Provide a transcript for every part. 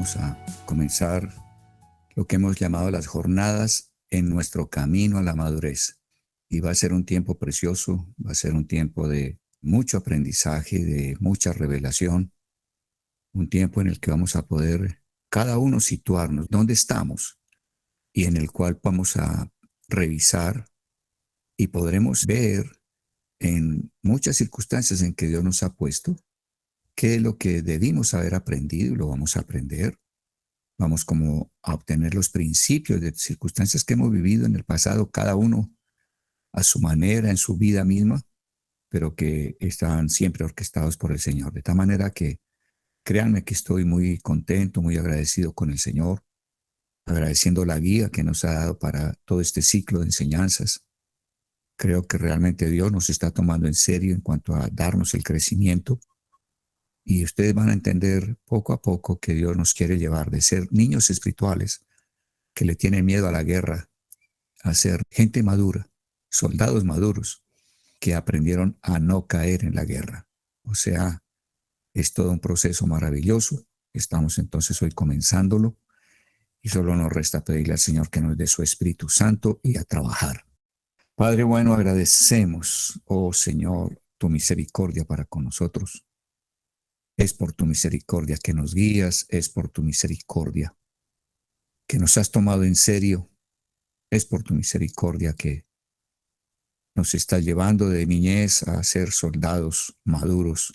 vamos a comenzar lo que hemos llamado las jornadas en nuestro camino a la madurez. Y va a ser un tiempo precioso, va a ser un tiempo de mucho aprendizaje, de mucha revelación, un tiempo en el que vamos a poder cada uno situarnos dónde estamos y en el cual vamos a revisar y podremos ver en muchas circunstancias en que Dios nos ha puesto qué es lo que debimos haber aprendido y lo vamos a aprender. Vamos como a obtener los principios de circunstancias que hemos vivido en el pasado, cada uno a su manera, en su vida misma, pero que están siempre orquestados por el Señor. De tal manera que créanme que estoy muy contento, muy agradecido con el Señor, agradeciendo la guía que nos ha dado para todo este ciclo de enseñanzas. Creo que realmente Dios nos está tomando en serio en cuanto a darnos el crecimiento. Y ustedes van a entender poco a poco que Dios nos quiere llevar de ser niños espirituales que le tienen miedo a la guerra, a ser gente madura, soldados maduros que aprendieron a no caer en la guerra. O sea, es todo un proceso maravilloso. Estamos entonces hoy comenzándolo y solo nos resta pedirle al Señor que nos dé su Espíritu Santo y a trabajar. Padre bueno, agradecemos, oh Señor, tu misericordia para con nosotros. Es por tu misericordia que nos guías, es por tu misericordia que nos has tomado en serio, es por tu misericordia que nos estás llevando de niñez a ser soldados maduros,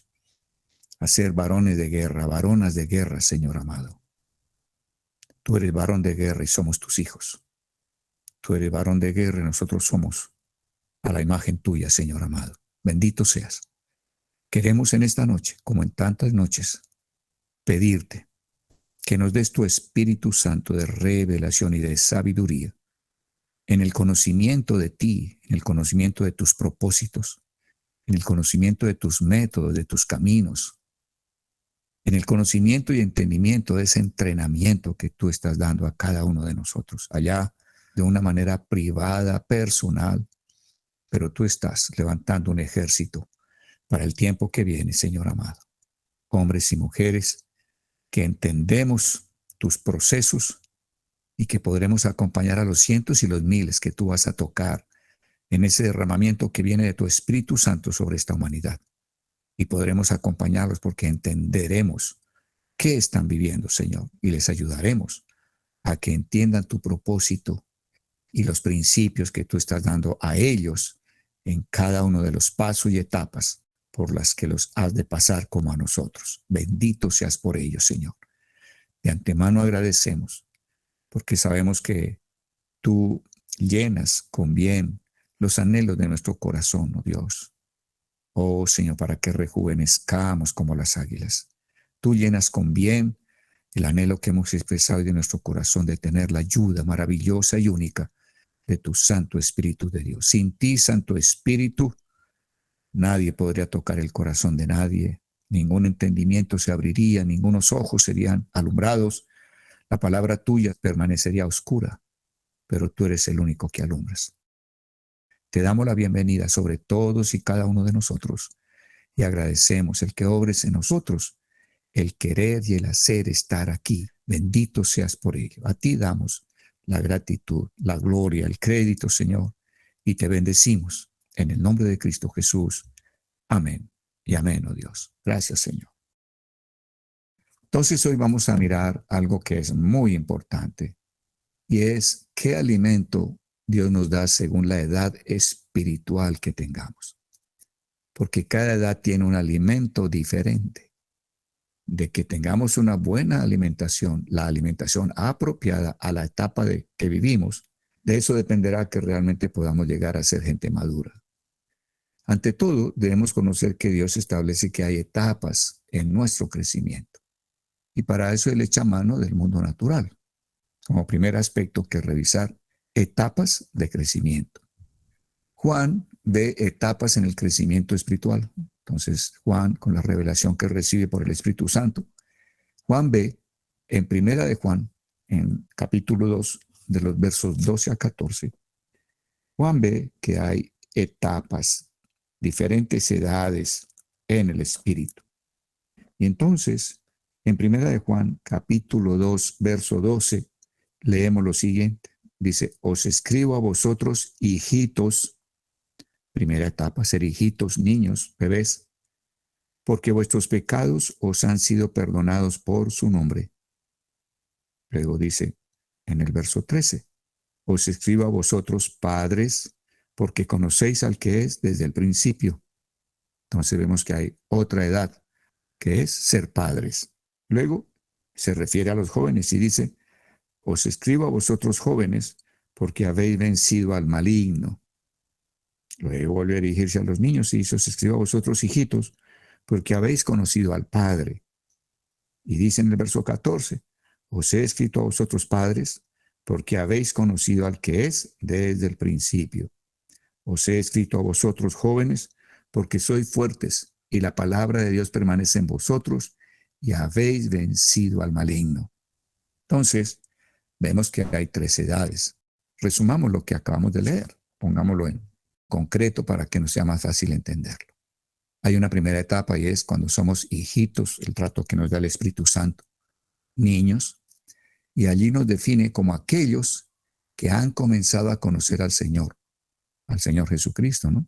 a ser varones de guerra, varonas de guerra, Señor amado. Tú eres varón de guerra y somos tus hijos. Tú eres varón de guerra y nosotros somos a la imagen tuya, Señor amado. Bendito seas. Queremos en esta noche, como en tantas noches, pedirte que nos des tu Espíritu Santo de revelación y de sabiduría en el conocimiento de ti, en el conocimiento de tus propósitos, en el conocimiento de tus métodos, de tus caminos, en el conocimiento y entendimiento de ese entrenamiento que tú estás dando a cada uno de nosotros, allá de una manera privada, personal, pero tú estás levantando un ejército para el tiempo que viene, Señor amado. Hombres y mujeres que entendemos tus procesos y que podremos acompañar a los cientos y los miles que tú vas a tocar en ese derramamiento que viene de tu Espíritu Santo sobre esta humanidad. Y podremos acompañarlos porque entenderemos qué están viviendo, Señor, y les ayudaremos a que entiendan tu propósito y los principios que tú estás dando a ellos en cada uno de los pasos y etapas por las que los has de pasar como a nosotros. Bendito seas por ellos, Señor. De antemano agradecemos porque sabemos que tú llenas con bien los anhelos de nuestro corazón, oh Dios. Oh Señor, para que rejuvenezcamos como las águilas. Tú llenas con bien el anhelo que hemos expresado de nuestro corazón de tener la ayuda maravillosa y única de tu Santo Espíritu de Dios. Sin ti, Santo Espíritu, nadie podría tocar el corazón de nadie. Ningún entendimiento se abriría, ningunos ojos serían alumbrados. La palabra tuya permanecería oscura, pero tú eres el único que alumbras. Te damos la bienvenida sobre todos y cada uno de nosotros y agradecemos el que obres en nosotros, el querer y el hacer estar aquí. Bendito seas por ello. A ti damos la gratitud, la gloria, el crédito, Señor, y te bendecimos en el nombre de Cristo Jesús. Amén y amén, oh Dios. Gracias, Señor. Entonces hoy vamos a mirar algo que es muy importante y es qué alimento Dios nos da según la edad espiritual que tengamos. Porque cada edad tiene un alimento diferente. De que tengamos una buena alimentación, la alimentación apropiada a la etapa que vivimos, de eso dependerá que realmente podamos llegar a ser gente madura. Ante todo, debemos conocer que Dios establece que hay etapas en nuestro crecimiento. Y para eso Él echa mano del mundo natural. Como primer aspecto que revisar etapas de crecimiento. Juan ve etapas en el crecimiento espiritual. Entonces, Juan, con la revelación que recibe por el Espíritu Santo, Juan ve en Primera de Juan, en capítulo 2, de los versos 12 a 14, Juan ve que hay etapas, diferentes edades en el Espíritu. Y entonces, En Primera de Juan, capítulo 2, verso 12, leemos lo siguiente. Dice, os escribo a vosotros, hijitos, primera etapa, ser hijitos, niños, bebés, porque vuestros pecados os han sido perdonados por su nombre. Luego dice en el verso 13, os escribo a vosotros, padres, porque conocéis al que es desde el principio. Entonces vemos que hay otra edad, que es ser padres. Luego se refiere a los jóvenes y dice, os escribo a vosotros jóvenes, porque habéis vencido al maligno. Luego vuelve a dirigirse a los niños y dice, os escribo a vosotros hijitos, porque habéis conocido al Padre. Y dice en el verso 14, os he escrito a vosotros padres, porque habéis conocido al que es desde el principio. Os he escrito a vosotros jóvenes, porque sois fuertes, y la palabra de Dios permanece en vosotros, y habéis vencido al maligno. Entonces, vemos que hay tres edades. Resumamos lo que acabamos de leer, pongámoslo en concreto para que nos sea más fácil entenderlo. Hay una primera etapa y es cuando somos hijitos, el trato que nos da el Espíritu Santo, niños, y allí nos define como aquellos que han comenzado a conocer al Señor Jesucristo, ¿no?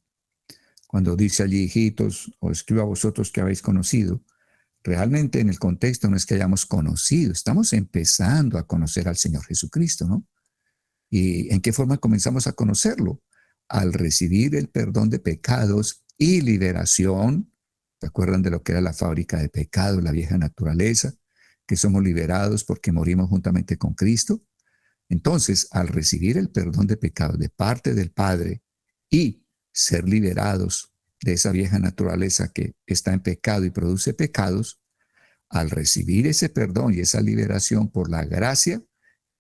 Cuando dice allí, hijitos, os escribo a vosotros que habéis conocido, realmente en el contexto no es que hayamos conocido, estamos empezando a conocer al Señor Jesucristo, ¿no? ¿Y en qué forma comenzamos a conocerlo? Al recibir el perdón de pecados y liberación. ¿Se acuerdan de lo que era la fábrica de pecado, la vieja naturaleza? Que somos liberados porque morimos juntamente con Cristo. Entonces, al recibir el perdón de pecados de parte del Padre y ser liberados de esa vieja naturaleza que está en pecado y produce pecados, al recibir ese perdón y esa liberación por la gracia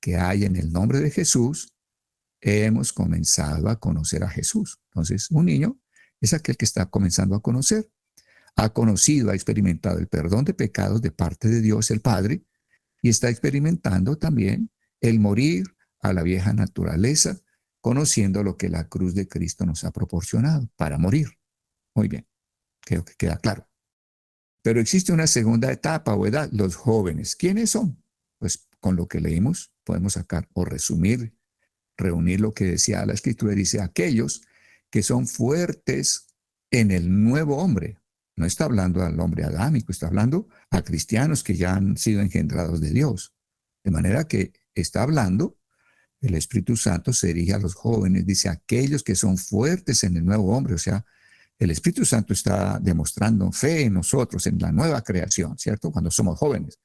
que hay en el nombre de Jesús, hemos comenzado a conocer a Jesús. Entonces, un niño es aquel que está comenzando a conocer. Ha conocido, ha experimentado el perdón de pecados de parte de Dios el Padre y está experimentando también el morir a la vieja naturaleza, conociendo lo que la cruz de Cristo nos ha proporcionado para morir. Muy bien, creo que queda claro. Pero existe una segunda etapa o edad, los jóvenes. ¿Quiénes son? Pues con lo que leímos podemos sacar o resumir, reunir lo que decía la Escritura. Dice, aquellos que son fuertes en el nuevo hombre. No está hablando al hombre adámico, está hablando a cristianos que ya han sido engendrados de Dios. De manera que está hablando, el Espíritu Santo se dirige a los jóvenes, dice, aquellos que son fuertes en el nuevo hombre, o sea, el Espíritu Santo está demostrando fe en nosotros, en la nueva creación, ¿cierto? Cuando somos jóvenes,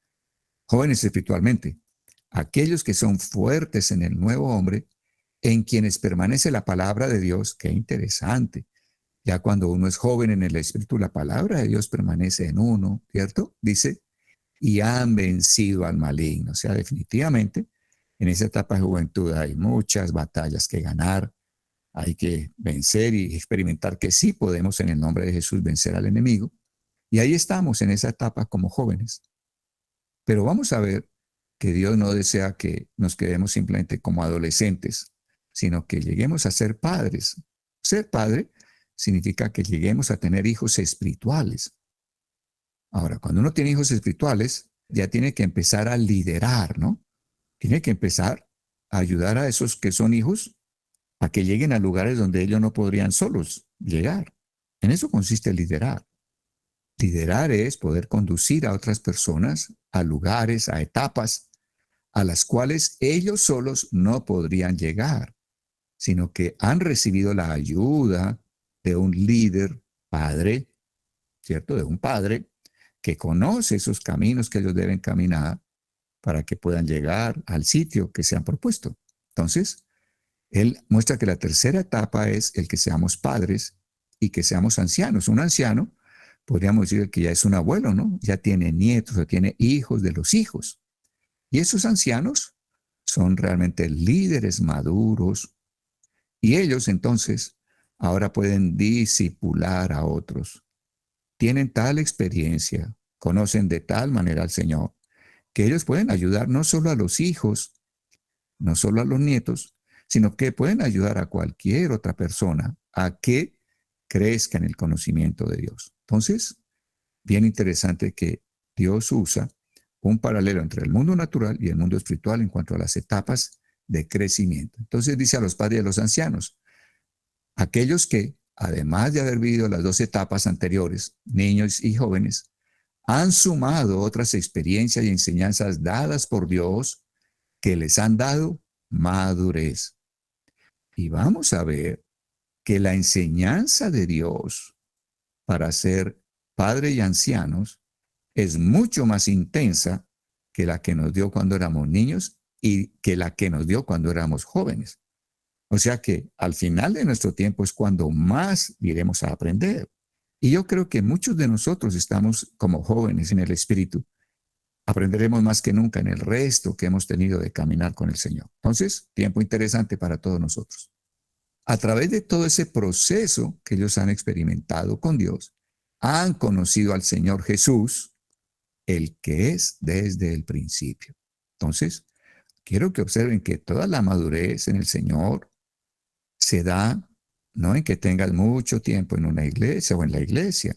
jóvenes espiritualmente. Aquellos que son fuertes en el nuevo hombre, en quienes permanece la palabra de Dios, qué interesante. Ya cuando uno es joven en el Espíritu, la palabra de Dios permanece en uno, ¿cierto? Dice, y han vencido al maligno. O sea, definitivamente, en esa etapa de juventud hay muchas batallas que ganar, hay que vencer y experimentar que sí podemos en el nombre de Jesús vencer al enemigo. Y ahí estamos en esa etapa como jóvenes. Pero vamos a ver que Dios no desea que nos quedemos simplemente como adolescentes, sino que lleguemos a ser padres. Ser padre significa que lleguemos a tener hijos espirituales. Ahora, cuando uno tiene hijos espirituales, ya tiene que empezar a liderar, ¿no? Tiene que empezar a ayudar a esos que son hijos a que lleguen a lugares donde ellos no podrían solos llegar. En eso consiste liderar. Liderar es poder conducir a otras personas a lugares, a etapas a las cuales ellos solos no podrían llegar, sino que han recibido la ayuda de un líder, padre, ¿cierto? De un padre que conoce esos caminos que ellos deben caminar para que puedan llegar al sitio que se han propuesto. Entonces, él muestra que la tercera etapa es el que seamos padres y que seamos ancianos. Un anciano, podríamos decir que ya es un abuelo, ¿no? Ya tiene nietos o tiene hijos de los hijos. Y esos ancianos son realmente líderes maduros y ellos entonces ahora pueden discipular a otros. Tienen tal experiencia, conocen de tal manera al Señor, que ellos pueden ayudar no solo a los hijos, no solo a los nietos, sino que pueden ayudar a cualquier otra persona a que crezca en el conocimiento de Dios. Entonces, bien interesante que Dios usa un paralelo entre el mundo natural y el mundo espiritual en cuanto a las etapas de crecimiento. Entonces dice a los padres y a los ancianos, aquellos que, además de haber vivido las dos etapas anteriores, niños y jóvenes, han sumado otras experiencias y enseñanzas dadas por Dios que les han dado madurez. Y vamos a ver que la enseñanza de Dios para ser padre y ancianos es mucho más intensa que la que nos dio cuando éramos niños y que la que nos dio cuando éramos jóvenes. O sea que al final de nuestro tiempo es cuando más iremos a aprender. Y yo creo que muchos de nosotros estamos como jóvenes en el espíritu. Aprenderemos más que nunca en el resto que hemos tenido de caminar con el Señor. Entonces, tiempo interesante para todos nosotros. A través de todo ese proceso que ellos han experimentado con Dios, han conocido al Señor Jesús, el que es desde el principio. Entonces, quiero que observen que toda la madurez en el Señor se da no en que tengas mucho tiempo en una iglesia o en la iglesia,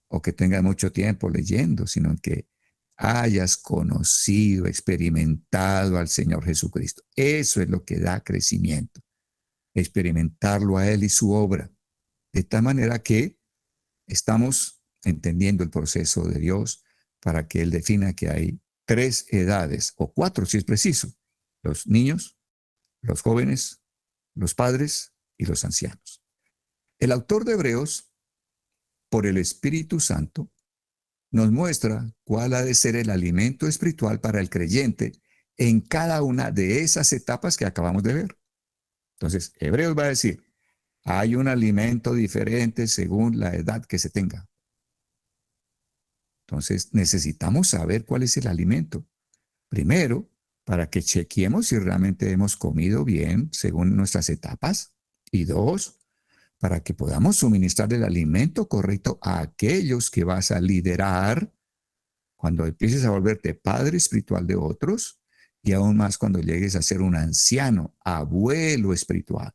o que tengas mucho tiempo leyendo, sino en que hayas conocido, experimentado al Señor Jesucristo. Eso es lo que da crecimiento, experimentarlo a Él y su obra, de tal manera que estamos entendiendo el proceso de Dios para que Él defina que hay 3 edades, o 4 si es preciso: los niños, los jóvenes, los padres y los ancianos. El autor de Hebreos, por el Espíritu Santo, nos muestra cuál ha de ser el alimento espiritual para el creyente en cada una de esas etapas que acabamos de ver. Entonces, Hebreos va a decir, hay un alimento diferente según la edad que se tenga. Entonces, necesitamos saber cuál es el alimento. Primero, para que chequeemos si realmente hemos comido bien según nuestras etapas. Y 2, para que podamos suministrar el alimento correcto a aquellos que vas a liderar cuando empieces a volverte padre espiritual de otros y aún más cuando llegues a ser un anciano, abuelo espiritual.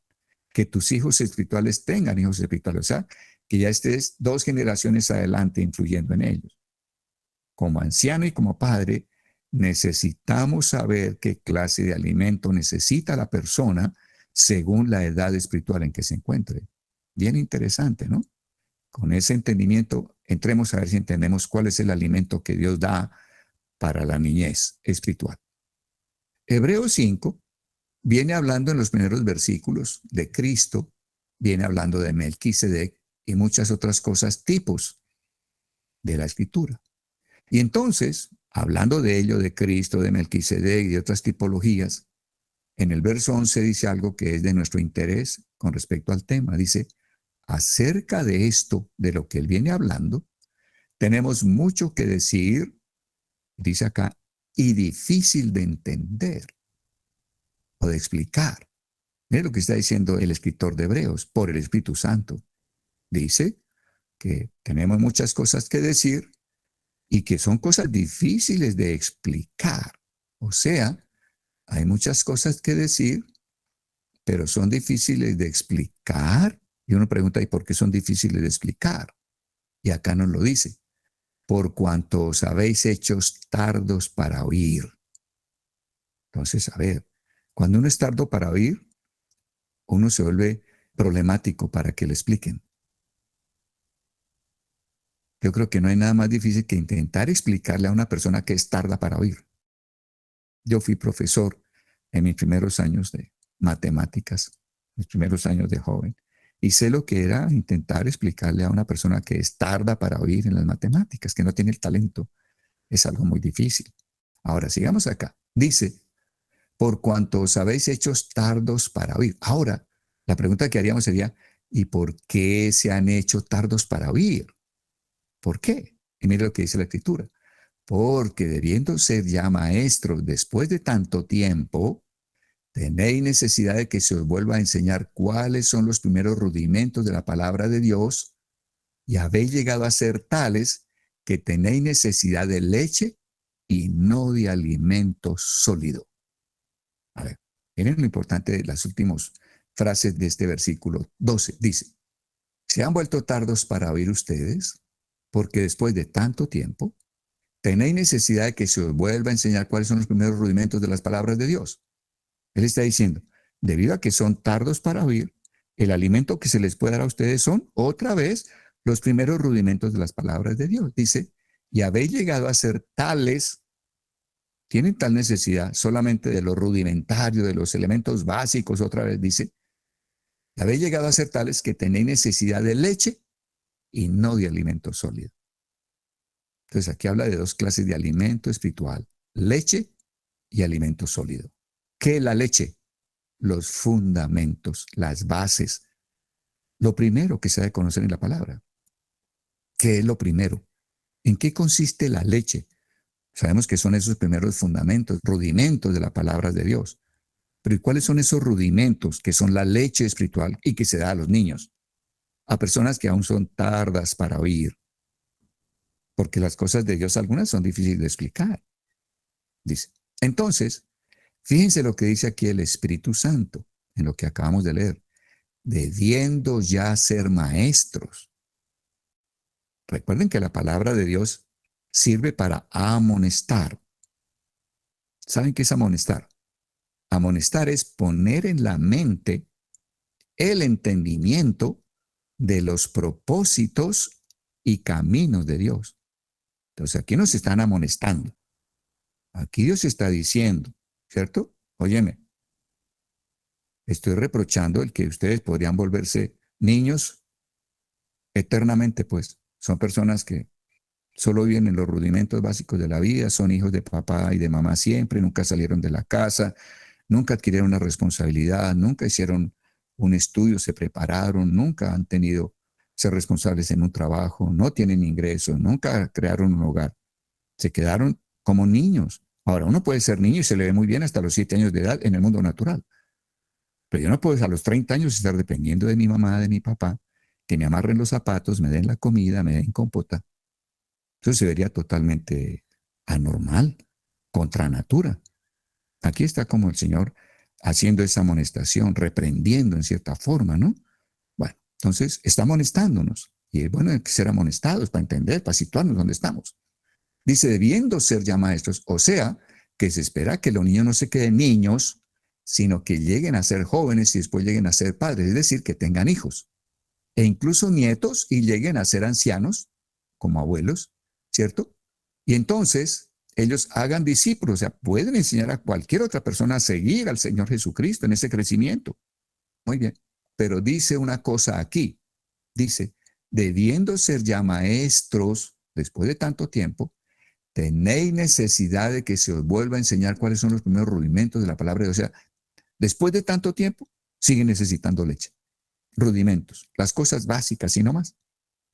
Que tus hijos espirituales tengan hijos espirituales, o sea, que ya estés 2 generaciones adelante influyendo en ellos. Como anciano y como padre, necesitamos saber qué clase de alimento necesita la persona según la edad espiritual en que se encuentre. Bien interesante, ¿no? Con ese entendimiento, entremos a ver si entendemos cuál es el alimento que Dios da para la niñez espiritual. Hebreos 5 viene hablando en los primeros versículos de Cristo, viene hablando de Melquisedec y muchas otras cosas, tipos de la escritura. Y entonces, hablando de ello, de Cristo, de Melquisedec y de otras tipologías, en el verso 11 dice algo que es de nuestro interés con respecto al tema. Dice, acerca de esto, de lo que él viene hablando, tenemos mucho que decir, dice acá, y difícil de entender o de explicar. Mira lo que está diciendo el escritor de Hebreos, por el Espíritu Santo. Dice que tenemos muchas cosas que decir y que son cosas difíciles de explicar. O sea, hay muchas cosas que decir, pero son difíciles de explicar. Y uno pregunta, ¿y por qué son difíciles de explicar? Y acá nos lo dice, por cuanto os habéis hecho tardos para oír. Entonces, a ver, cuando uno es tardo para oír, uno se vuelve problemático para que le expliquen. Yo creo que no hay nada más difícil que intentar explicarle a una persona que es tarda para oír. Yo fui profesor en mis primeros años de matemáticas, mis primeros años de joven, y sé lo que era intentar explicarle a una persona que es tarda para oír en las matemáticas, que no tiene el talento. Es algo muy difícil. Ahora, sigamos acá. Dice, por cuanto os habéis hecho tardos para oír. Ahora, la pregunta que haríamos sería, ¿y por qué se han hecho tardos para oír? ¿Por qué? Y mire lo que dice la Escritura. Porque debiendo ser ya maestros después de tanto tiempo, tenéis necesidad de que se os vuelva a enseñar cuáles son los primeros rudimentos de la palabra de Dios, y habéis llegado a ser tales que tenéis necesidad de leche y no de alimento sólido. A ver, miren lo importante de las últimas frases de este versículo 12. Dice, se han vuelto tardos para oír ustedes, porque después de tanto tiempo tenéis necesidad de que se os vuelva a enseñar cuáles son los primeros rudimentos de las palabras de Dios. Él está diciendo, debido a que son tardos para oír, el alimento que se les puede dar a ustedes son, otra vez, los primeros rudimentos de las palabras de Dios. Dice, y habéis llegado a ser tales, tienen tal necesidad solamente de lo rudimentario, de los elementos básicos, otra vez dice, y habéis llegado a ser tales que tenéis necesidad de leche y no de alimento sólido. Entonces aquí habla de dos clases de alimento espiritual, leche y alimento sólido. ¿Qué es la leche? Los fundamentos, las bases, lo primero que se ha de conocer en la palabra. ¿Qué es lo primero? ¿En qué consiste la leche? Sabemos que son esos primeros fundamentos, rudimentos de la palabra de Dios. Pero ¿y cuáles son esos rudimentos que son la leche espiritual y que se da a los niños? A personas que aún son tardas para oír. Porque las cosas de Dios algunas son difíciles de explicar. Dice, entonces, fíjense lo que dice aquí el Espíritu Santo, en lo que acabamos de leer. Debiendo ya ser maestros. Recuerden que la palabra de Dios sirve para amonestar. ¿Saben qué es amonestar? Amonestar es poner en la mente el entendimiento de los propósitos y caminos de Dios. Entonces aquí nos están amonestando. Aquí Dios está diciendo, ¿cierto? Óyeme, estoy reprochando el que ustedes podrían volverse niños eternamente, pues. Son personas que solo viven en los rudimentos básicos de la vida, son hijos de papá y de mamá siempre, nunca salieron de la casa, nunca adquirieron una responsabilidad, nunca hicieron un estudio, se prepararon, nunca han tenido ser responsables en un trabajo, no tienen ingresos, nunca crearon un hogar. Se quedaron como niños. Ahora, uno puede ser niño y se le ve muy bien hasta los 7 años de edad en el mundo natural. Pero yo no puedo a los 30 años estar dependiendo de mi mamá, de mi papá, que me amarren los zapatos, me den la comida, me den compota. Eso se vería totalmente anormal, contra natura. Aquí está como el Señor haciendo esa amonestación, reprendiendo en cierta forma, ¿no? Bueno, entonces está amonestándonos. Y es bueno ser amonestados para entender, para situarnos donde estamos. Dice, debiendo ser ya maestros, o sea, que se espera que los niños no se queden niños, sino que lleguen a ser jóvenes y después lleguen a ser padres, es decir, que tengan hijos, e incluso nietos y lleguen a ser ancianos, como abuelos, ¿cierto? Y entonces ellos hagan discípulos, o sea, pueden enseñar a cualquier otra persona a seguir al Señor Jesucristo en ese crecimiento. Muy bien, pero dice una cosa aquí, dice, debiendo ser ya maestros después de tanto tiempo, tenéis necesidad de que se os vuelva a enseñar cuáles son los primeros rudimentos de la palabra de Dios. O sea, después de tanto tiempo, siguen necesitando leche. Rudimentos, las cosas básicas y no más.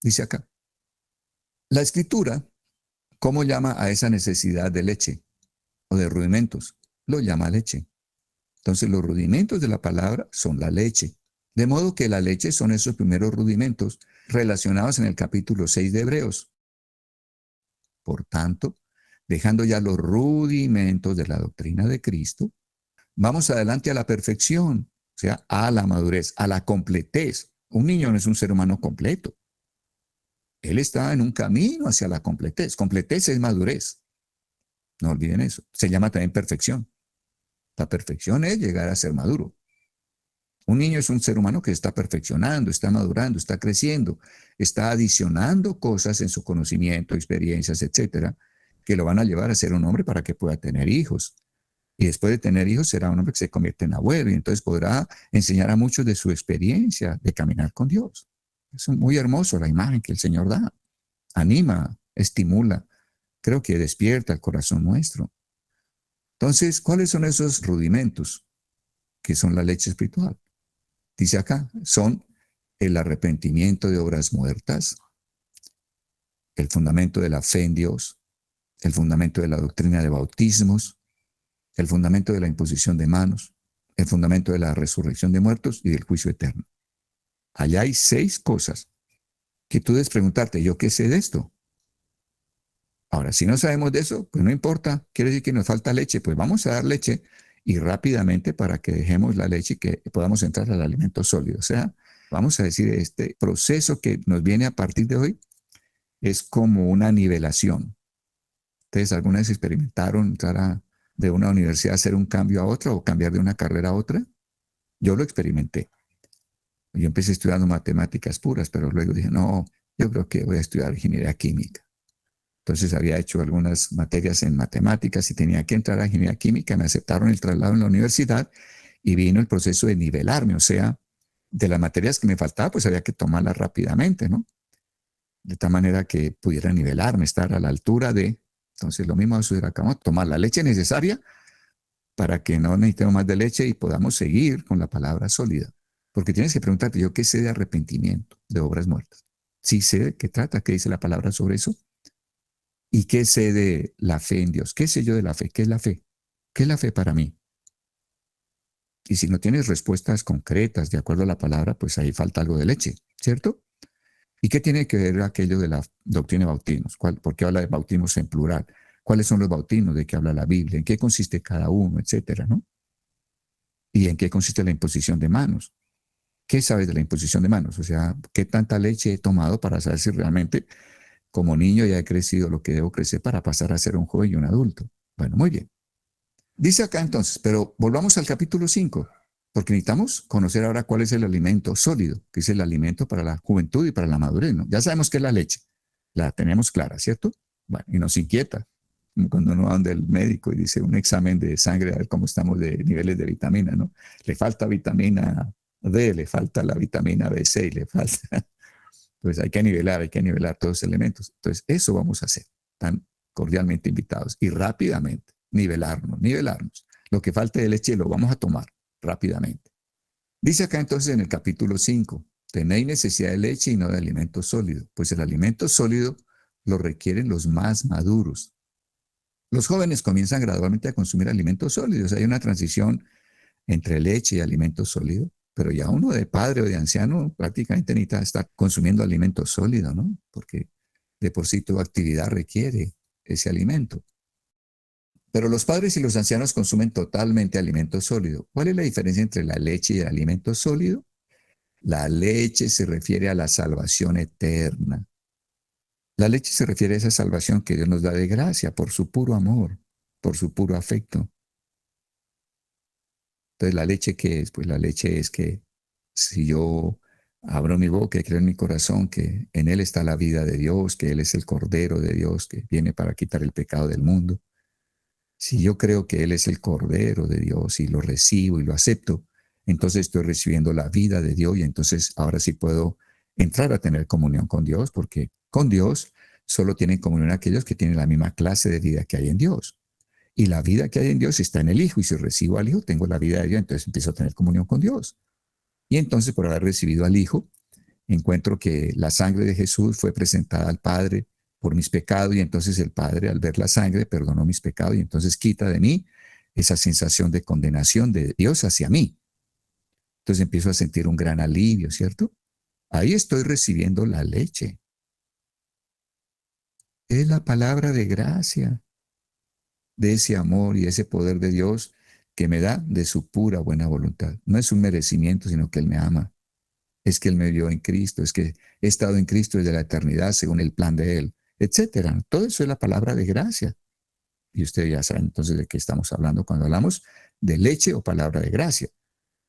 Dice acá. La Escritura, ¿cómo llama a esa necesidad de leche o de rudimentos? Lo llama leche. Entonces, los rudimentos de la palabra son la leche. De modo que la leche son esos primeros rudimentos relacionados en el capítulo 6 de Hebreos. Por tanto, dejando ya los rudimentos de la doctrina de Cristo, vamos adelante a la perfección, o sea, a la madurez, a la completez. Un niño no es un ser humano completo. Él está en un camino hacia la completez. Completez es madurez. No olviden eso. Se llama también perfección. La perfección es llegar a ser maduro. Un niño es un ser humano que está perfeccionando, está madurando, está creciendo, está adicionando cosas en su conocimiento, experiencias, etcétera, que lo van a llevar a ser un hombre para que pueda tener hijos. Y después de tener hijos será un hombre que se convierte en abuelo y entonces podrá enseñar a muchos de su experiencia de caminar con Dios. Es muy hermoso la imagen que el Señor da. Anima, estimula, creo que despierta el corazón nuestro. Entonces, ¿cuáles son esos rudimentos que son la leche espiritual? Dice acá, son el arrepentimiento de obras muertas, el fundamento de la fe en Dios, el fundamento de la doctrina de bautismos, el fundamento de la imposición de manos, el fundamento de la resurrección de muertos y del juicio eterno. Allá hay 6 cosas que tú debes preguntarte, ¿yo qué sé de esto? Ahora, si no sabemos de eso, pues no importa, quiere decir que nos falta leche, pues vamos a dar leche y rápidamente para que dejemos la leche y que podamos entrar al alimento sólido. O sea, vamos a decir, este proceso que nos viene a partir de hoy es como una nivelación. ¿Ustedes alguna vez experimentaron entrar de una universidad a hacer un cambio a otra o cambiar de una carrera a otra? Yo lo experimenté. Yo empecé estudiando matemáticas puras, pero luego dije, no, yo creo que voy a estudiar ingeniería química. Entonces había hecho algunas materias en matemáticas y tenía que entrar a ingeniería química. Me aceptaron el traslado en la universidad y vino el proceso de nivelarme. O sea, de las materias que me faltaba, pues había que tomarlas rápidamente, ¿no? De tal manera que pudiera nivelarme, estar a la altura de. Entonces, lo mismo va a suceder acá, ¿no? Tomar la leche necesaria para que no necesitemos más de leche y podamos seguir con la palabra sólida. Porque tienes que preguntarte, ¿yo qué sé de arrepentimiento, de obras muertas? Sí sé de qué trata, qué dice la palabra sobre eso. ¿Y qué sé de la fe en Dios? ¿Qué sé yo de la fe? ¿Qué es la fe? ¿Qué es la fe para mí? Y si no tienes respuestas concretas de acuerdo a la palabra, pues ahí falta algo de leche, ¿cierto? ¿Y qué tiene que ver aquello de la doctrina de bautismos? ¿Por qué habla de bautismos en plural? ¿Cuáles son los bautismos? ¿De qué habla la Biblia? ¿En qué consiste cada uno? Etcétera, ¿no? ¿Y en qué consiste la imposición de manos? ¿Qué sabes de la imposición de manos? O sea, ¿qué tanta leche he tomado para saber si realmente como niño ya he crecido lo que debo crecer para pasar a ser un joven y un adulto? Bueno, muy bien. Dice acá entonces, pero volvamos al capítulo 5, porque necesitamos conocer ahora cuál es el alimento sólido, que es el alimento para la juventud y para la madurez, ¿no? Ya sabemos qué es la leche, la tenemos clara, ¿cierto? Bueno, y nos inquieta cuando uno va donde el médico y dice un examen de sangre a ver cómo estamos de niveles de vitamina, ¿no? Le falta vitamina D, le falta la vitamina B6, le falta. Pues hay que nivelar todos los elementos. Entonces, eso vamos a hacer. Tan cordialmente invitados y rápidamente nivelarnos, nivelarnos. Lo que falte de leche lo vamos a tomar rápidamente. Dice acá entonces en el capítulo 5, tenéis necesidad de leche y no de alimento sólido, pues el alimento sólido lo requieren los más maduros. Los jóvenes comienzan gradualmente a consumir alimentos sólidos. Hay una transición entre leche y alimento sólido, pero ya uno de padre o de anciano prácticamente necesita estar consumiendo alimento sólido, ¿no? Porque de por sí tu actividad requiere ese alimento. Pero los padres y los ancianos consumen totalmente alimento sólido. ¿Cuál es la diferencia entre la leche y el alimento sólido? La leche se refiere a la salvación eterna. La leche se refiere a esa salvación que Dios nos da de gracia por su puro amor, por su puro afecto. Entonces, ¿la leche qué es? Pues la leche es que si yo abro mi boca y creo en mi corazón que en Él está la vida de Dios, que Él es el Cordero de Dios que viene para quitar el pecado del mundo, si yo creo que Él es el Cordero de Dios y lo recibo y lo acepto, entonces estoy recibiendo la vida de Dios y entonces ahora sí puedo entrar a tener comunión con Dios, porque con Dios solo tienen comunión aquellos que tienen la misma clase de vida que hay en Dios. Y la vida que hay en Dios está en el Hijo. Y si recibo al Hijo, tengo la vida de Dios. Entonces empiezo a tener comunión con Dios. Y entonces, por haber recibido al Hijo, encuentro que la sangre de Jesús fue presentada al Padre por mis pecados. Y entonces el Padre, al ver la sangre, perdonó mis pecados. Y entonces quita de mí esa sensación de condenación de Dios hacia mí. Entonces empiezo a sentir un gran alivio, ¿cierto? Ahí estoy recibiendo la leche. Es la palabra de gracia, de ese amor y ese poder de Dios que me da de su pura buena voluntad. No es un merecimiento, sino que Él me ama. Es que Él me vio en Cristo, es que he estado en Cristo desde la eternidad según el plan de Él, etcétera. Todo eso es la palabra de gracia. Y ustedes ya saben entonces de qué estamos hablando cuando hablamos de leche o palabra de gracia.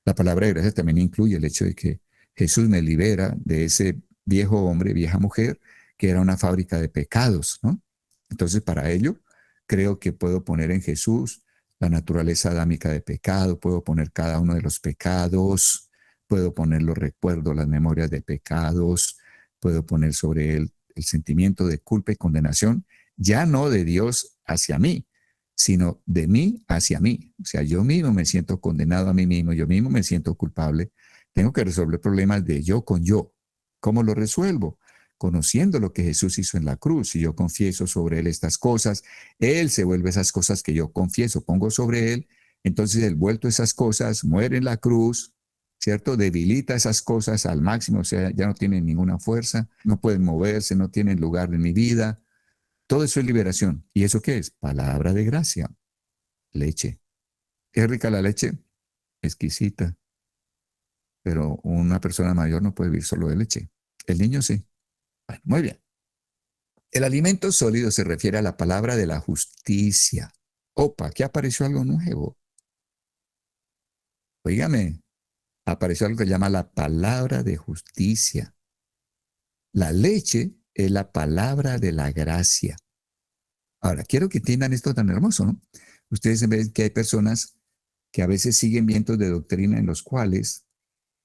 La palabra de gracia también incluye el hecho de que Jesús me libera de ese viejo hombre, vieja mujer, que era una fábrica de pecados, ¿no? Entonces, para ello, creo que puedo poner en Jesús la naturaleza adámica de pecado, puedo poner cada uno de los pecados, puedo poner los recuerdos, las memorias de pecados, puedo poner sobre él el sentimiento de culpa y condenación, ya no de Dios hacia mí, sino de mí hacia mí. O sea, yo mismo me siento condenado a mí mismo, yo mismo me siento culpable. Tengo que resolver problemas de yo con yo. ¿Cómo lo resuelvo? Conociendo lo que Jesús hizo en la cruz. Si yo confieso sobre Él estas cosas, Él se vuelve esas cosas que yo confieso, pongo sobre Él. Entonces, Él vuelto esas cosas, muere en la cruz, ¿cierto? Debilita esas cosas al máximo, o sea, ya no tienen ninguna fuerza, no pueden moverse, no tienen lugar en mi vida. Todo eso es liberación. ¿Y eso qué es? Palabra de gracia, leche. ¿Es rica la leche? Exquisita. Pero una persona mayor no puede vivir solo de leche. El niño sí. Bueno, muy bien. El alimento sólido se refiere a la palabra de la justicia. Opa, aquí apareció algo nuevo. Oígame, apareció algo que se llama la palabra de justicia. La leche es la palabra de la gracia. Ahora, quiero que entiendan esto tan hermoso, ¿no? Ustedes ven que hay personas que a veces siguen vientos de doctrina en los cuales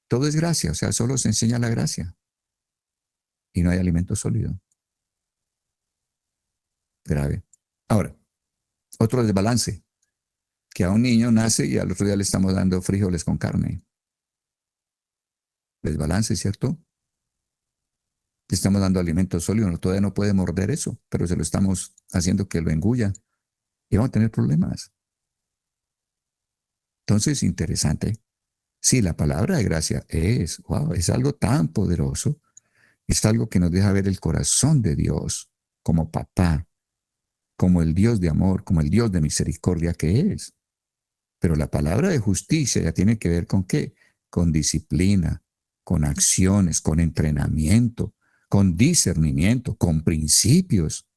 todo es gracia, o sea, solo se enseña la gracia y no hay alimento sólido. Grave. Ahora, otro desbalance, que a un niño nace y al otro día le estamos dando frijoles con carne. Desbalance, ¿cierto? Le estamos dando alimento sólido, todavía no puede morder eso, pero se lo estamos haciendo que lo engulla y vamos a tener problemas. Entonces, interesante. Sí, la palabra de gracia wow, es algo tan poderoso, es algo que nos deja ver el corazón de Dios como papá, como el Dios de amor, como el Dios de misericordia que es. Pero la palabra de justicia ya tiene que ver con qué? Con disciplina, con acciones, con entrenamiento, con discernimiento, con principios.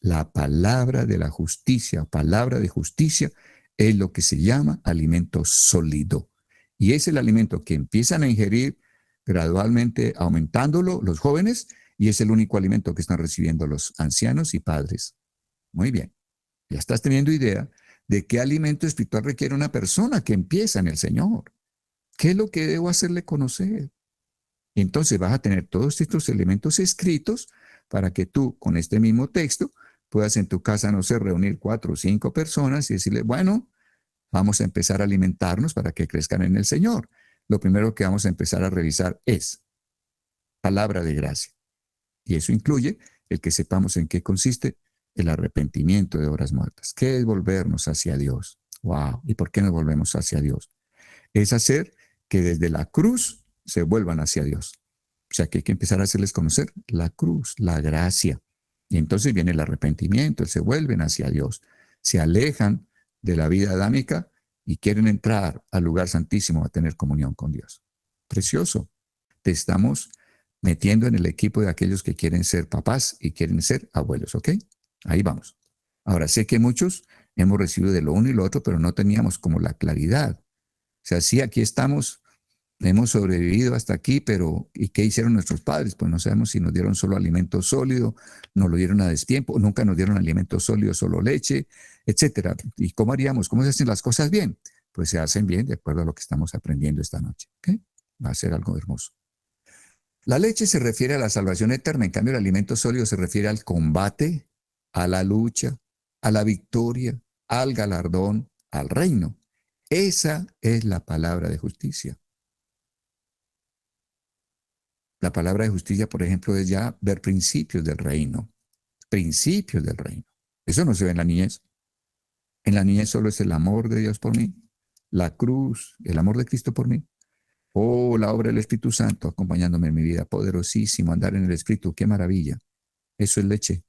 La palabra de la justicia, palabra de justicia, es lo que se llama alimento sólido. Y es el alimento que empiezan a ingerir gradualmente, aumentándolo los jóvenes, y es el único alimento que están recibiendo los ancianos y padres. Muy bien, ya estás teniendo idea de qué alimento espiritual requiere una persona que empieza en el Señor. ¿Qué es lo que debo hacerle conocer? Y entonces vas a tener todos estos elementos escritos para que tú, con este mismo texto, puedas en tu casa, no sé, reunir 4 o 5 personas y decirle, bueno, vamos a empezar a alimentarnos para que crezcan en el Señor. Lo primero que vamos a empezar a revisar es palabra de gracia. Y eso incluye el que sepamos en qué consiste el arrepentimiento de obras muertas. ¿Qué es volvernos hacia Dios? Wow. ¿Y por qué nos volvemos hacia Dios? Es hacer que desde la cruz se vuelvan hacia Dios. O sea que hay que empezar a hacerles conocer la cruz, la gracia. Y entonces viene el arrepentimiento, se vuelven hacia Dios, se alejan de la vida adámica y quieren entrar al lugar santísimo a tener comunión con Dios. Precioso. Te estamos metiendo en el equipo de aquellos que quieren ser papás y quieren ser abuelos, ¿ok? Ahí vamos. Ahora, sé que muchos hemos recibido de lo uno y lo otro, pero no teníamos como la claridad. O sea, sí, aquí estamos, hemos sobrevivido hasta aquí, pero ¿y qué hicieron nuestros padres? Pues no sabemos si nos dieron solo alimento sólido, nos lo dieron a destiempo, nunca nos dieron alimento sólido, solo leche, etcétera. ¿Y cómo haríamos? ¿Cómo se hacen las cosas bien? Pues se hacen bien de acuerdo a lo que estamos aprendiendo esta noche, ¿ok? Va a ser algo hermoso. La leche se refiere a la salvación eterna, en cambio el alimento sólido se refiere al combate, a la lucha, a la victoria, al galardón, al reino. Esa es la palabra de justicia. La palabra de justicia, por ejemplo, es ya ver principios del reino, principios del reino. Eso no se ve en la niñez. En la niñez solo es el amor de Dios por mí, la cruz, el amor de Cristo por mí. Oh, la obra del Espíritu Santo acompañándome en mi vida, poderosísimo, andar en el Espíritu, qué maravilla. Eso es leche.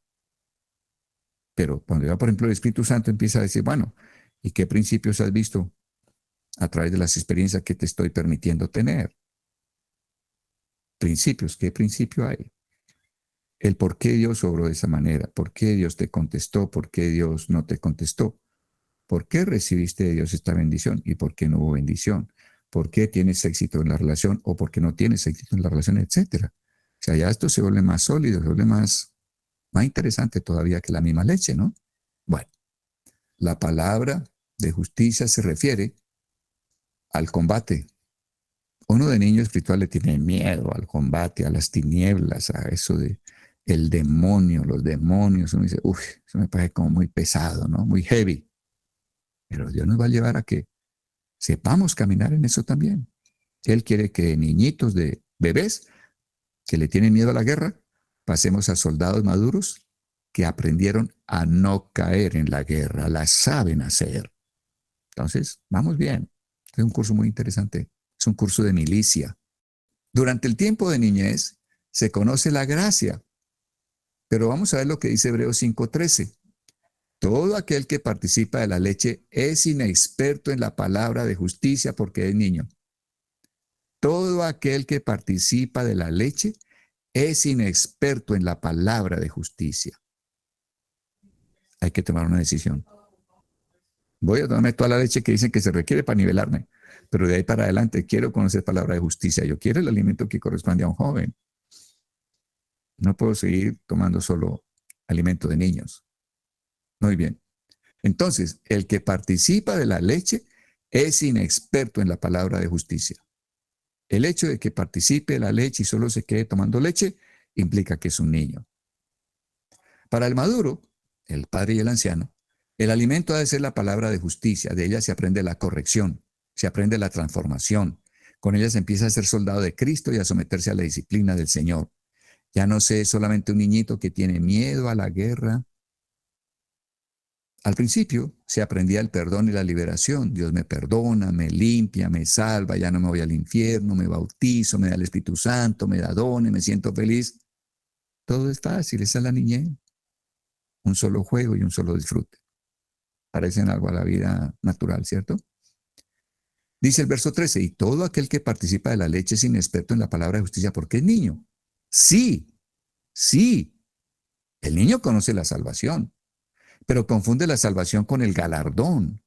Pero cuando ya, por ejemplo, el Espíritu Santo empieza a decir, bueno, ¿y qué principios has visto a través de las experiencias que te estoy permitiendo tener? Principios, ¿qué principio hay? El por qué Dios obró de esa manera, por qué Dios te contestó, por qué Dios no te contestó, por qué recibiste de Dios esta bendición y por qué no hubo bendición, por qué tienes éxito en la relación o por qué no tienes éxito en la relación, etcétera. O sea, ya esto se vuelve más sólido, se vuelve más interesante todavía que la misma leche, ¿no? Bueno, la palabra de justicia se refiere al combate. Uno de niño espiritual le tiene miedo al combate, a las tinieblas, a eso de el demonio, los demonios. Uno dice, uff, eso me parece como muy pesado, ¿no? Muy heavy. Pero Dios nos va a llevar a que sepamos caminar en eso también. Él quiere que niñitos de bebés que le tienen miedo a la guerra, pasemos a soldados maduros que aprendieron a no caer en la guerra, la saben hacer. Entonces, vamos bien. Es un curso muy interesante. Es un curso de milicia. Durante el tiempo de niñez se conoce la gracia, pero vamos a ver lo que dice Hebreos 5:13. Todo aquel que participa de la leche es inexperto en la palabra de justicia porque es niño. Todo aquel que participa de la leche es inexperto en la palabra de justicia. Hay que tomar una decisión. Voy a tomarme toda la leche que dicen que se requiere para nivelarme, pero de ahí para adelante quiero conocer palabra de justicia. Yo quiero el alimento que corresponde a un joven. No puedo seguir tomando solo alimento de niños. Muy bien. Entonces, el que participa de la leche es inexperto en la palabra de justicia. El hecho de que participe de la leche y solo se quede tomando leche implica que es un niño. Para el maduro, el padre y el anciano, el alimento ha de ser la palabra de justicia. De ella se aprende la corrección, se aprende la transformación. Con ella se empieza a ser soldado de Cristo y a someterse a la disciplina del Señor. Ya no sé, solamente un niñito que tiene miedo a la guerra. Al principio se aprendía el perdón y la liberación. Dios me perdona, me limpia, me salva, ya no me voy al infierno, me bautizo, me da el Espíritu Santo, me da dones, me siento feliz. Todo es fácil, esa es la niñez. Un solo juego y un solo disfrute. Parecen algo a la vida natural, ¿cierto? Dice el verso 13, y todo aquel que participa de la leche es inexperto en la palabra de justicia porque es niño. Sí, sí, el niño conoce la salvación, pero confunde la salvación con el galardón.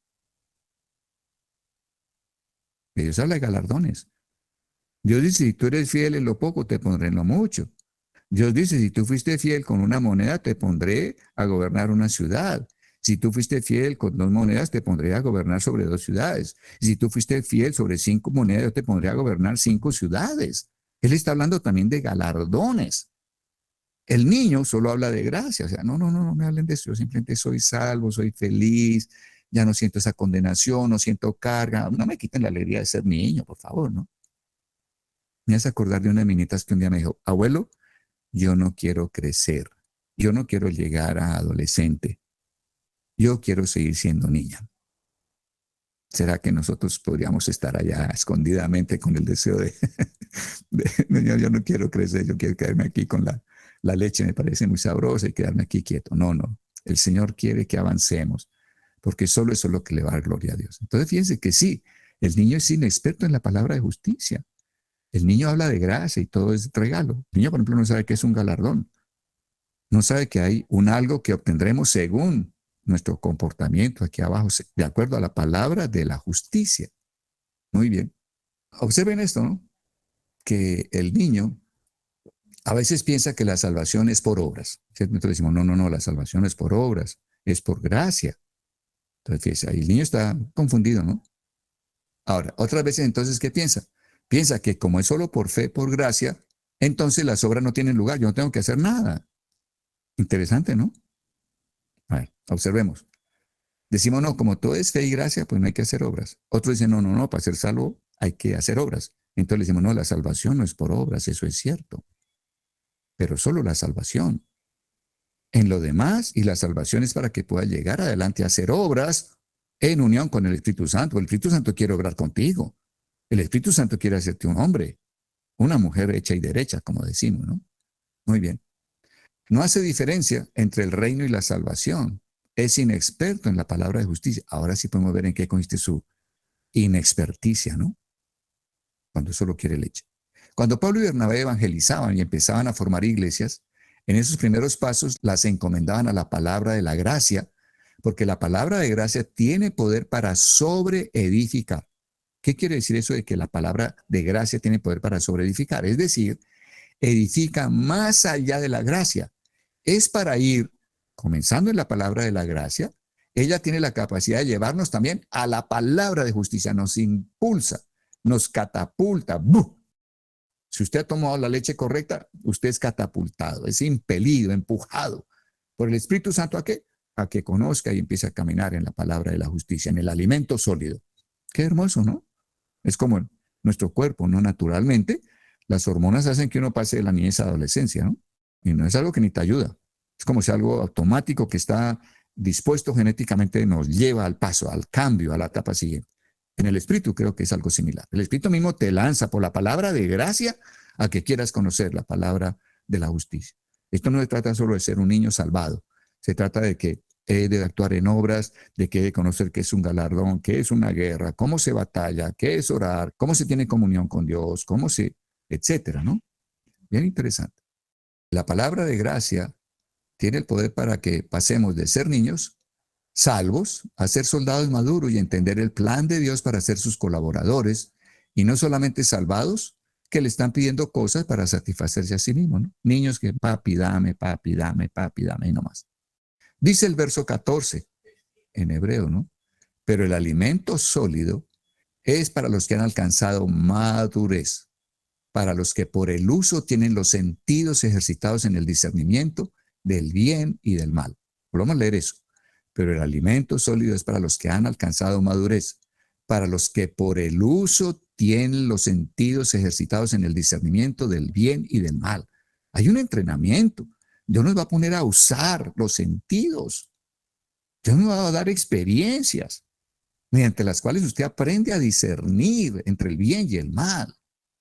Dios habla de galardones. Dios dice, si tú eres fiel en lo poco, te pondré en lo mucho. Dios dice, si tú fuiste fiel con una moneda, te pondré a gobernar una ciudad. Si tú fuiste fiel con 2 monedas, te pondré a gobernar sobre 2 ciudades. Y si tú fuiste fiel sobre 5 monedas, yo te pondré a gobernar 5 ciudades. Él está hablando también de galardones. El niño solo habla de gracia. O sea, no me hablen de eso. Yo simplemente soy salvo, soy feliz, ya no siento esa condenación, no siento carga. No me quiten la alegría de ser niño, por favor, ¿no? Me hace acordar de una de mis nietas que un día me dijo, abuelo, yo no quiero crecer, yo no quiero llegar a adolescente, yo quiero seguir siendo niña. ¿Será que nosotros podríamos estar allá escondidamente con el deseo yo no quiero crecer, yo quiero quedarme aquí con la leche, me parece muy sabrosa y quedarme aquí quieto? No, el Señor quiere que avancemos, porque solo eso es lo que le va a dar gloria a Dios. Entonces fíjense que sí, el niño es inexperto en la palabra de justicia. El niño habla de gracia y todo es regalo. El niño, por ejemplo, no sabe qué es un galardón. No sabe que hay un algo que obtendremos según nuestro comportamiento aquí abajo, de acuerdo a la palabra de la justicia. Muy bien. Observen esto, ¿no? Que el niño a veces piensa que la salvación es por obras. Nosotros decimos, no, la salvación es por obras, es por gracia. Entonces, fíjese, ahí el niño está confundido, ¿no? Ahora, otras veces entonces, ¿qué piensa? Piensa que como es solo por fe, por gracia, entonces las obras no tienen lugar, yo no tengo que hacer nada. Interesante, ¿no? A ver, observemos. Decimos, no, como todo es fe y gracia, pues no hay que hacer obras. Otros dicen, no, para ser salvo hay que hacer obras. Entonces le decimos, no, la salvación no es por obras, eso es cierto, pero solo la salvación. En lo demás, y la salvación es para que pueda llegar adelante a hacer obras en unión con el Espíritu Santo. El Espíritu Santo quiere obrar contigo. El Espíritu Santo quiere hacerte un hombre, una mujer hecha y derecha, como decimos, ¿no? Muy bien. No hace diferencia entre el reino y la salvación. Es inexperto en la palabra de justicia. Ahora sí podemos ver en qué consiste su inexperticia, ¿no? Cuando solo quiere leche. Cuando Pablo y Bernabé evangelizaban y empezaban a formar iglesias, en esos primeros pasos las encomendaban a la palabra de la gracia, porque la palabra de gracia tiene poder para sobreedificar. ¿Qué quiere decir eso de que la palabra de gracia tiene poder para sobreedificar? Es decir, edifica más allá de la gracia. Es para ir, comenzando en la palabra de la gracia, ella tiene la capacidad de llevarnos también a la palabra de justicia, nos impulsa, nos catapulta. ¡Buf! Si usted ha tomado la leche correcta, usted es catapultado, es impelido, empujado por el Espíritu Santo. ¿A qué? A que conozca y empiece a caminar en la palabra de la justicia, en el alimento sólido. Qué hermoso, ¿no? Es como nuestro cuerpo, ¿no? Naturalmente, las hormonas hacen que uno pase de la niñez a la adolescencia, ¿no? Y no es algo que ni te ayuda. Es como si algo automático que está dispuesto genéticamente nos lleva al paso, al cambio, a la etapa siguiente. En el Espíritu creo que es algo similar. El Espíritu mismo te lanza por la palabra de gracia a que quieras conocer la palabra de la justicia. Esto no se trata solo de ser un niño salvado. Se trata de que he de actuar en obras, de que he de conocer qué es un galardón, qué es una guerra, cómo se batalla, qué es orar, cómo se tiene comunión con Dios, cómo se, etcétera, ¿no? Bien interesante. La palabra de gracia tiene el poder para que pasemos de ser niños salvos a ser soldados maduros y entender el plan de Dios para ser sus colaboradores y no solamente salvados que le están pidiendo cosas para satisfacerse a sí mismos, ¿no? Niños que papi, dame y no más. Dice el verso 14 en hebreo, ¿no? Pero el alimento sólido es para los que han alcanzado madurez, para los que por el uso tienen los sentidos ejercitados en el discernimiento del bien y del mal. Vamos a leer eso. Pero el alimento sólido es para los que han alcanzado madurez, para los que por el uso tienen los sentidos ejercitados en el discernimiento del bien y del mal. Hay un entrenamiento. Dios nos va a poner a usar los sentidos. Dios nos va a dar experiencias mediante las cuales usted aprende a discernir entre el bien y el mal.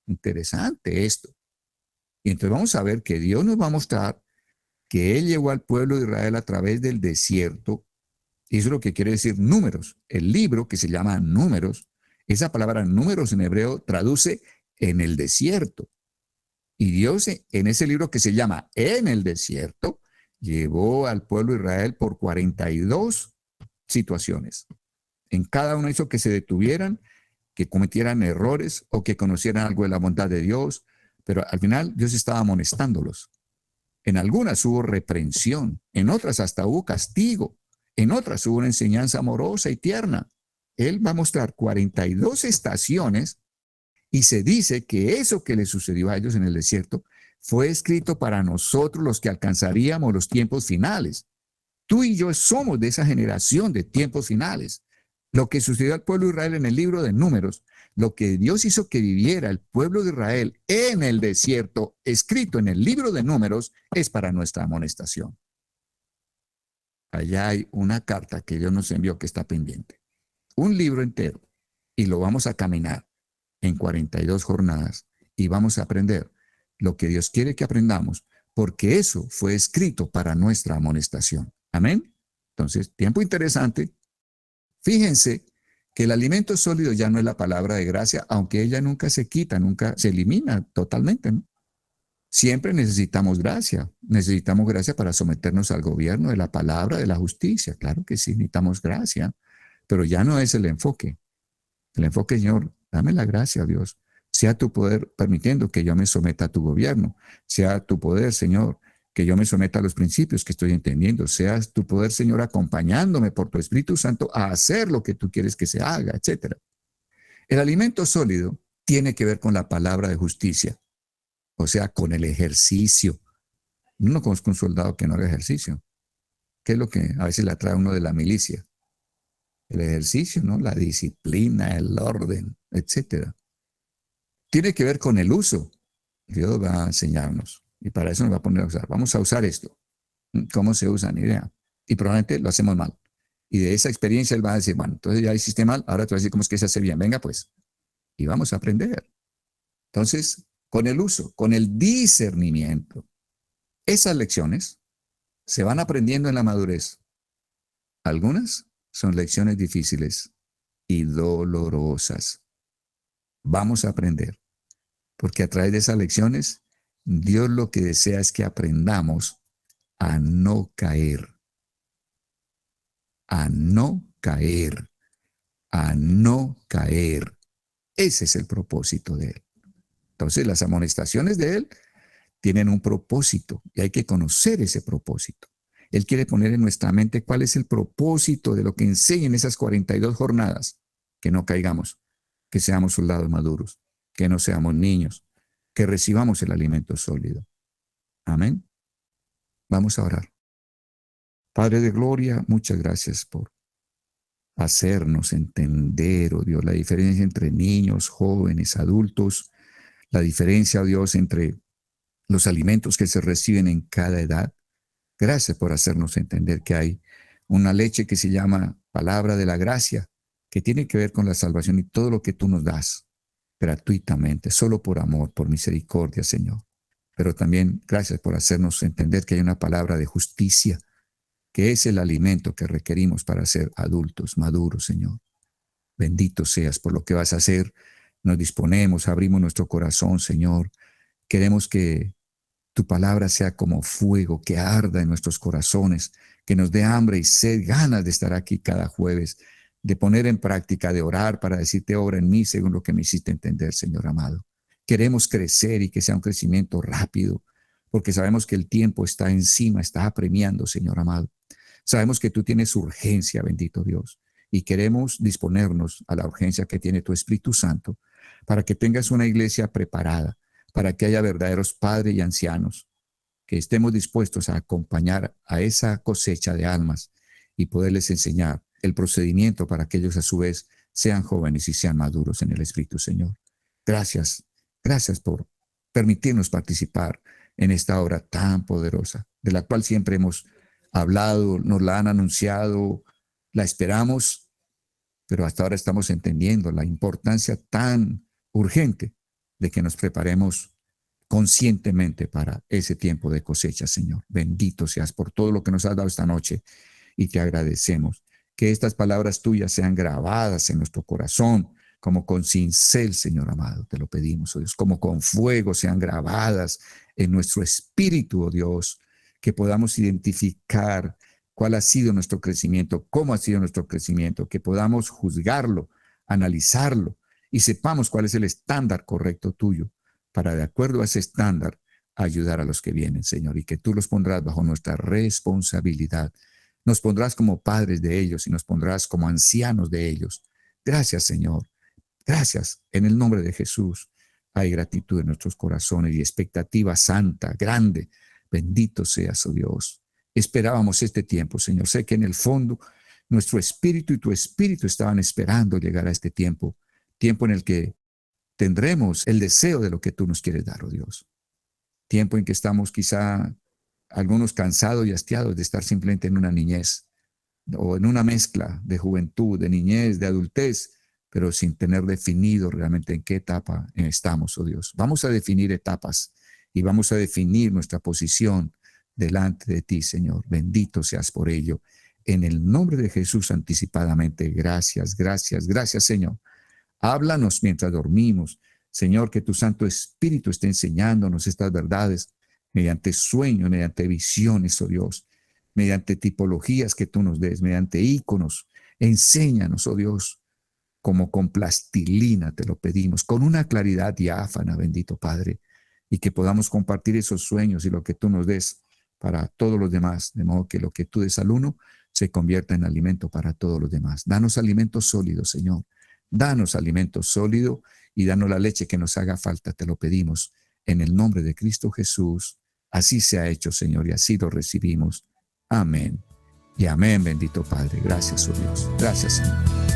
Interesante esto. Y entonces vamos a ver que Dios nos va a mostrar que Él llevó al pueblo de Israel a través del desierto. Y eso es lo que quiere decir números. El libro que se llama números, esa palabra números en hebreo traduce en el desierto. Y Dios en ese libro que se llama En el desierto, llevó al pueblo de Israel por 42 situaciones. En cada uno hizo que se detuvieran, que cometieran errores o que conocieran algo de la bondad de Dios, pero al final Dios estaba amonestándolos. En algunas hubo reprensión, en otras hasta hubo castigo, en otras hubo una enseñanza amorosa y tierna. Él va a mostrar 42 estaciones y se dice que eso que le sucedió a ellos en el desierto fue escrito para nosotros los que alcanzaríamos los tiempos finales. Tú y yo somos de esa generación de tiempos finales. Lo que sucedió al pueblo de Israel en el libro de Números, lo que Dios hizo que viviera el pueblo de Israel en el desierto, escrito en el libro de Números, es para nuestra amonestación. Allá hay una carta que Dios nos envió que está pendiente. Un libro entero. Y lo vamos a caminar en 42 jornadas y vamos a aprender lo que Dios quiere que aprendamos, porque eso fue escrito para nuestra amonestación. Amén. Entonces, tiempo interesante. Fíjense que el alimento sólido ya no es la palabra de gracia, aunque ella nunca se quita, nunca se elimina totalmente, ¿no? Siempre necesitamos gracia para someternos al gobierno de la palabra, de la justicia. Claro que sí, necesitamos gracia, pero ya no es el enfoque. El enfoque, Señor, dame la gracia, Dios. Sea tu poder permitiendo que yo me someta a tu gobierno. Sea tu poder, Señor, que yo me someta a los principios que estoy entendiendo. Sea tu poder, Señor, acompañándome por tu Espíritu Santo a hacer lo que tú quieres que se haga, etc. El alimento sólido tiene que ver con la palabra de justicia, o sea, con el ejercicio. No conozco un soldado que no haga ejercicio. ¿Qué es lo que a veces le atrae a uno de la milicia? El ejercicio, ¿no? La disciplina, el orden, etcétera. Tiene que ver con el uso. Dios va a enseñarnos y para eso nos va a poner a usar. Vamos a usar esto. ¿Cómo se usa? Ni idea. Y probablemente lo hacemos mal. Y de esa experiencia él va a decir, bueno, entonces ya hiciste mal, ahora te voy a decir cómo es que se hace bien. Venga pues. Y vamos a aprender. Entonces, con el uso, con el discernimiento, esas lecciones se van aprendiendo en la madurez. Algunas son lecciones difíciles y dolorosas. Vamos a aprender, porque a través de esas lecciones, Dios lo que desea es que aprendamos a no caer, a no caer, a no caer. Ese es el propósito de Él. Entonces, las amonestaciones de Él tienen un propósito y hay que conocer ese propósito. Él quiere poner en nuestra mente cuál es el propósito de lo que enseña en esas 42 jornadas. Que no caigamos, que seamos soldados maduros, que no seamos niños, que recibamos el alimento sólido. Amén. Vamos a orar. Padre de gloria, muchas gracias por hacernos entender, oh Dios, la diferencia entre niños, jóvenes, adultos, la diferencia, oh Dios, entre los alimentos que se reciben en cada edad. Gracias por hacernos entender que hay una leche que se llama palabra de la gracia, que tiene que ver con la salvación y todo lo que tú nos das gratuitamente, solo por amor, por misericordia, Señor. Pero también gracias por hacernos entender que hay una palabra de justicia, que es el alimento que requerimos para ser adultos, maduros, Señor. Bendito seas por lo que vas a hacer. Nos disponemos, abrimos nuestro corazón, Señor. Queremos que tu palabra sea como fuego que arda en nuestros corazones, que nos dé hambre y sed, ganas de estar aquí cada jueves, de poner en práctica, de orar para decirte, obra en mí según lo que me hiciste entender, Señor amado. Queremos crecer y que sea un crecimiento rápido, porque sabemos que el tiempo está encima, está apremiando, Señor amado. Sabemos que tú tienes urgencia, bendito Dios, y queremos disponernos a la urgencia que tiene tu Espíritu Santo para que tengas una iglesia preparada, para que haya verdaderos padres y ancianos, que estemos dispuestos a acompañar a esa cosecha de almas y poderles enseñar el procedimiento para que ellos a su vez sean jóvenes y sean maduros en el Espíritu, Señor. Gracias, gracias por permitirnos participar en esta obra tan poderosa, de la cual siempre hemos hablado, nos la han anunciado, la esperamos, pero hasta ahora estamos entendiendo la importancia tan urgente de que nos preparemos conscientemente para ese tiempo de cosecha, Señor. Bendito seas por todo lo que nos has dado esta noche y te agradecemos. Que estas palabras tuyas sean grabadas en nuestro corazón, como con cincel, Señor amado, te lo pedimos, oh Dios, como con fuego sean grabadas en nuestro espíritu, oh Dios, que podamos identificar cuál ha sido nuestro crecimiento, cómo ha sido nuestro crecimiento, que podamos juzgarlo, analizarlo y sepamos cuál es el estándar correcto tuyo para, de acuerdo a ese estándar, ayudar a los que vienen, Señor, y que tú los pondrás bajo nuestra responsabilidad. Nos pondrás como padres de ellos y nos pondrás como ancianos de ellos. Gracias, Señor. Gracias. En el nombre de Jesús hay gratitud en nuestros corazones y expectativa santa, grande. Bendito seas, oh Dios. Esperábamos este tiempo, Señor. Sé que en el fondo nuestro espíritu y tu espíritu estaban esperando llegar a este tiempo, tiempo en el que tendremos el deseo de lo que tú nos quieres dar, oh Dios. Tiempo en que estamos quizá algunos cansados y hastiados de estar simplemente en una niñez o en una mezcla de juventud, de niñez, de adultez, pero sin tener definido realmente en qué etapa estamos, oh Dios. Vamos a definir etapas y vamos a definir nuestra posición delante de ti, Señor. Bendito seas por ello. En el nombre de Jesús anticipadamente, gracias, gracias, gracias, Señor. Háblanos mientras dormimos. Señor, que tu Santo Espíritu esté enseñándonos estas verdades mediante sueños, mediante visiones, oh Dios, mediante tipologías que tú nos des, mediante íconos. Enséñanos, oh Dios, como con plastilina te lo pedimos, con una claridad diáfana, bendito Padre, y que podamos compartir esos sueños y lo que tú nos des para todos los demás, de modo que lo que tú des al uno se convierta en alimento para todos los demás. Danos alimento sólido, Señor. Danos alimento sólido y danos la leche que nos haga falta, te lo pedimos. En el nombre de Cristo Jesús, así se ha hecho, Señor, y así lo recibimos. Amén. Y amén, bendito Padre. Gracias, oh Dios. Gracias, Señor.